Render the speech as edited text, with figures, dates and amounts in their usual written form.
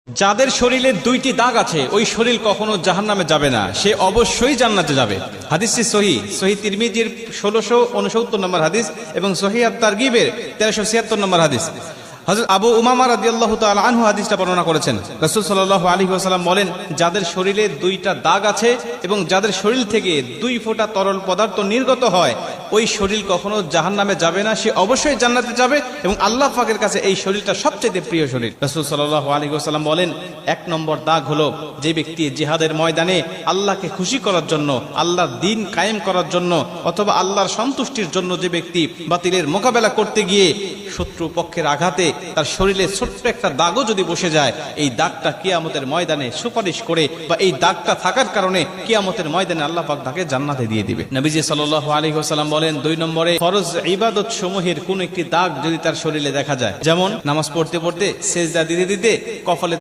যাদের শরীরে দুইটি দাগ আছে ওই শরীর কখনো জাহান্নামে যাবে না, সে অবশ্যই জান্নাতে যাবে। হাদিসটি সহিহ তিরমিজির 1669 নম্বর হাদিস এবং সহিহ আত-তারগিবের 1376 নম্বর হাদিস। হযরত আবু উমামা রাদিয়াল্লাহু তাআলা আনহু হাদিসটা বর্ণনা করেছেন। রাসূল সাল্লাল্লাহু আলাইহি ওয়াসাল্লাম বলেন, যাদের শরীরে দুইটা দাগ আছে এবং যাদের শরীর থেকে 2 ফোঁটা তরল পদার্থ নির্গত হয় ওই শরীর কখনো জাহান্নামে যাবে না, সে অবশ্যই জান্নাতে যাবে এবং আল্লাহ পাকের কাছে এই শরীরটা সবচেয়ে প্রিয় শরীর। রাসূল সাল্লাল্লাহু আলাইহি ওয়াসাল্লাম বলেন, 1 নম্বর দাগ হলো যে ব্যক্তি জিহাদের ময়দানে আল্লাহকে খুশি করার জন্য, আল্লাহর দ্বীন কায়েম করার জন্য অথবা আল্লাহর সন্তুষ্টির জন্য যে ব্যক্তি বাতিলের মোকাবেলা করতে গিয়ে শত্রু পক্ষের আঘাতে তার শরীরে ছোট্ট একটা দাগও যদি বসে যায়, এই দাগটা কিয়ামতের ময়দানে সুপারিশ করে বা এই দাগটা থাকার কারণে কিয়ামতের ময়দানে আল্লাহ পাক তাকে জান্নাতে দিয়ে দিবে। নবীজি সাল্লাল্লাহু আলাইহি ওয়াসাল্লাম বলেন, 2 নম্বরে ফরজ ইবাদত সমূহের কোন একটি দাগ যদি তার শরীরে দেখা যায়, যেমন নামাজ পড়তে পড়তে সেজদা দিতে দিতে কপালে